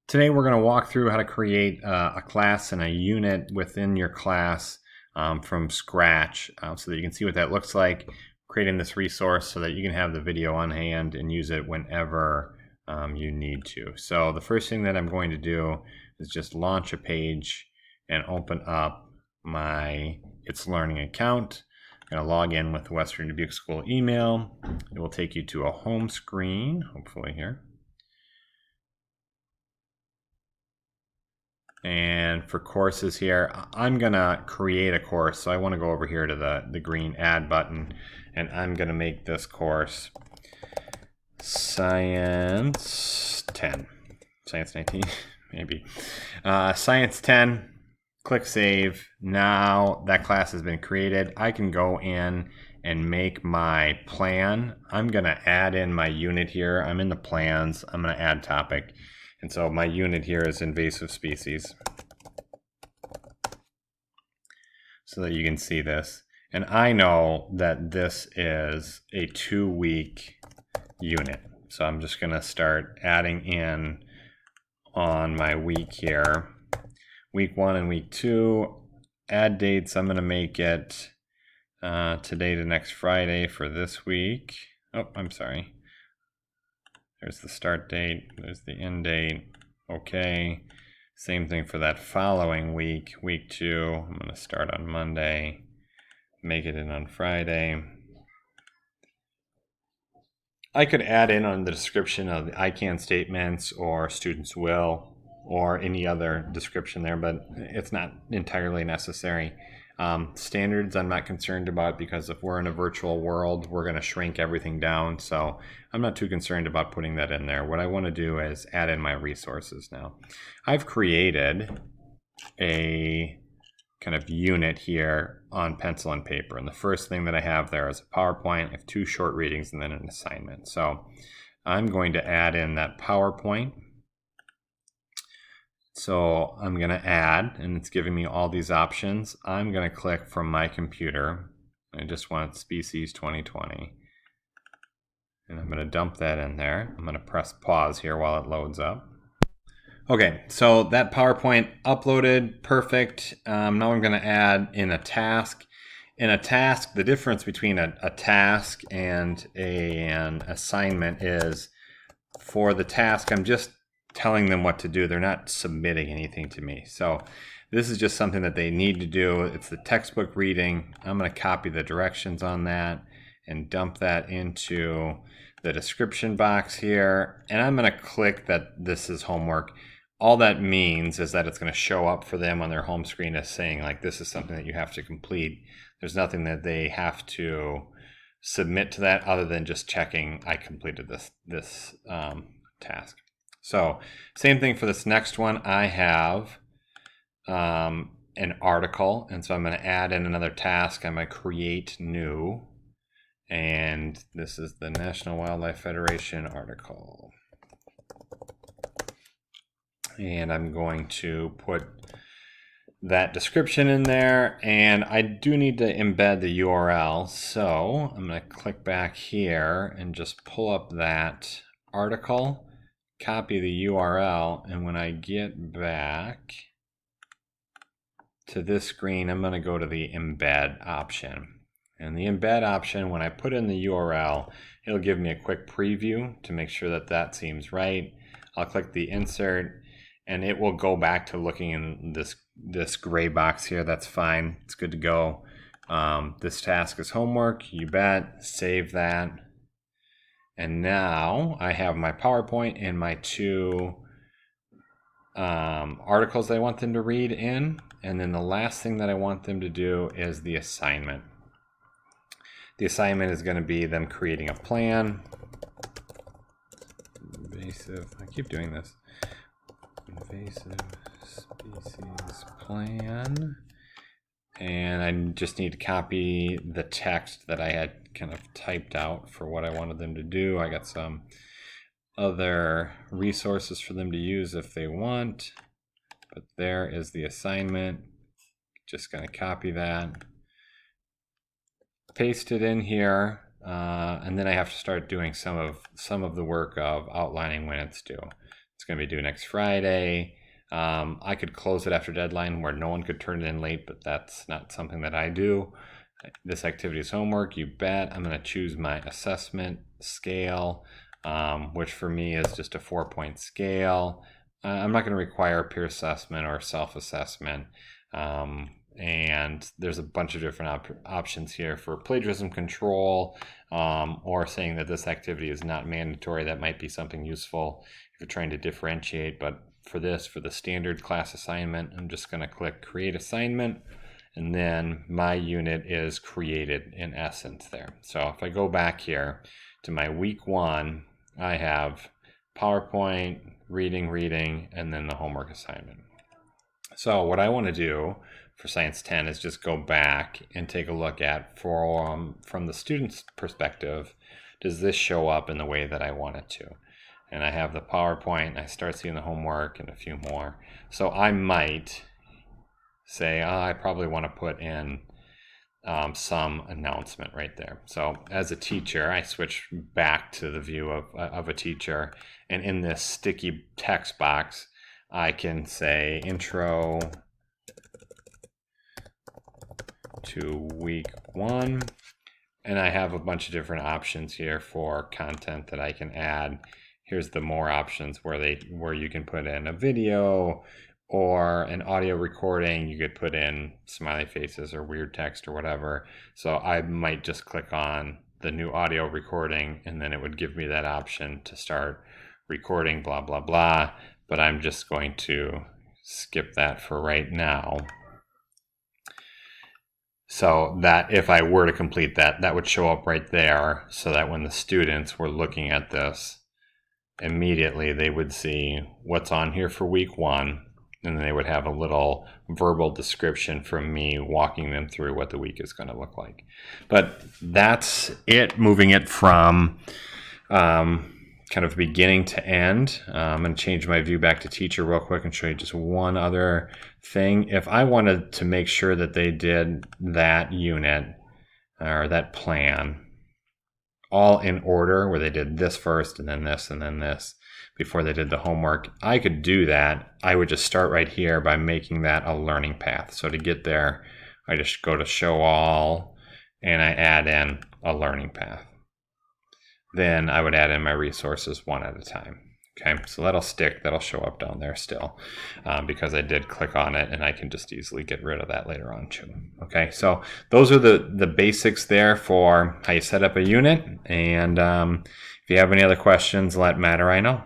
Today we're going to walk through how to create a class and a unit within your class from scratch so that you can see what that looks like, creating this resource so that you can have the video on hand and use it whenever you need to. So the first thing that I'm going to do is just launch a page and open up my ItsLearning account. I'm going to log in with the Western Dubuque School email. It will take you to a home screen, hopefully here. And for courses here, I'm gonna create a course. So I want to go over here to the green add button, and I'm gonna make this course Science 10, Science 19, maybe. Science 10, click save. Now that class has been created. I can go in and make my plan. I'm gonna add in my unit here. I'm in the plans, I'm gonna add topic. And so my unit here is invasive species, so that you can see this. And I know that this is a 2-week unit. So I'm just going to start adding in on my week here. Week 1 and week 2, add dates. I'm going to make it today to next Friday for this week. Oh, I'm sorry. There's the start date, there's the end date, okay. Same thing for that following week, week 2. I'm gonna start on Monday, make it in on Friday. I could add in on the description of the I can statements or students will or any other description there, but it's not entirely necessary. Standards I'm not concerned about, because if we're in a virtual world, we're going to shrink everything down. So I'm not too concerned about putting that in there. What I want to do is add in my resources now. I've created a kind of unit here on pencil and paper. And the first thing that I have there is a PowerPoint. I have 2 short readings and then an assignment. So I'm going to add in that PowerPoint. So I'm going to add, and it's giving me all these options. I'm going to click from my computer. I just want species 2020. And I'm going to dump that in there. I'm going to press pause here while it loads up. Okay, so that PowerPoint uploaded, perfect. Now I'm going to add in a task. In a task, the difference between a task and an assignment is, for the task, I'm just telling them what to do. They're not submitting anything to me. So this is just something that they need to do. It's the textbook reading. I'm going to copy the directions on that and dump that into the description box here. And I'm going to click that this is homework. All that means is that it's going to show up for them on their home screen as saying, like, this is something that you have to complete. There's nothing that they have to submit to that other than just checking I completed this task. So same thing for this next one. I have an article, and so I'm going to add in another task. I'm going to create new, and this is the National Wildlife Federation article. And I'm going to put that description in there, and I do need to embed the URL. So I'm going to click back here and just pull up that article, copy the URL, and when I get back to this screen, I'm going to go to the embed option. And the embed option, when I put in the URL, it'll give me a quick preview to make sure that that seems right. I'll click the insert, and it will go back to looking in this gray box here. That's fine. It's good to go. This task is homework. You bet. Save that. And now I have my PowerPoint and my 2 articles that I want them to read in. And then the last thing that I want them to do is the assignment. The assignment is going to be them creating a plan. Invasive, I keep doing this. Invasive species plan. And I just need to copy the text that I had kind of typed out for what I wanted them to do. I got some other resources for them to use if they want, but there is the assignment. Just going to copy that, paste it in here, and then I have to start doing some of the work of outlining when it's due. It's going to be due next Friday. I could close it after deadline where no one could turn it in late, but that's not something that I do. This activity is homework, you bet. I'm going to choose my assessment scale, which for me is just a 4-point scale. I'm not going to require peer assessment or self-assessment. And there's a bunch of different options here for plagiarism control, or saying that this activity is not mandatory. That might be something useful if you're trying to differentiate. But for this, for the standard class assignment, I'm just going to click Create Assignment, and then my unit is created in essence there. So if I go back here to my week 1, I have PowerPoint, reading, and then the homework assignment. So what I want to do for Science 10 is just go back and take a look at, from the student's perspective, does this show up in the way that I want it to? And I have the PowerPoint, I start seeing the homework and a few more. So I might say, I probably want to put in some announcement right there. So as a teacher, I switch back to the view of a teacher, and in this sticky text box, I can say intro to week 1, and I have a bunch of different options here for content that I can add. Here's the more options where you can put in a video or an audio recording. You could put in smiley faces or weird text or whatever. So I might just click on the new audio recording, and then it would give me that option to start recording, blah, blah, blah. But I'm just going to skip that for right now. So that if I were to complete that, that would show up right there, so that when the students were looking at this, immediately they would see what's on here for week 1, and then they would have a little verbal description from me walking them through what the week is going to look like. But that's it, moving it from kind of beginning to end. I'm going to change my view back to teacher real quick and show you just one other thing. If I wanted to make sure that they did that unit or that plan all in order, where they did this first and then this before they did the homework, I could do that. I would just start right here by making that a learning path. So to get there, I just go to show all and I add in a learning path. Then I would add in my resources one at a time. Okay, so that'll stick, that'll show up down there still, because I did click on it, and I can just easily get rid of that later on too. Okay, so those are the basics there for how you set up a unit, and if you have any other questions, let Matt or I know.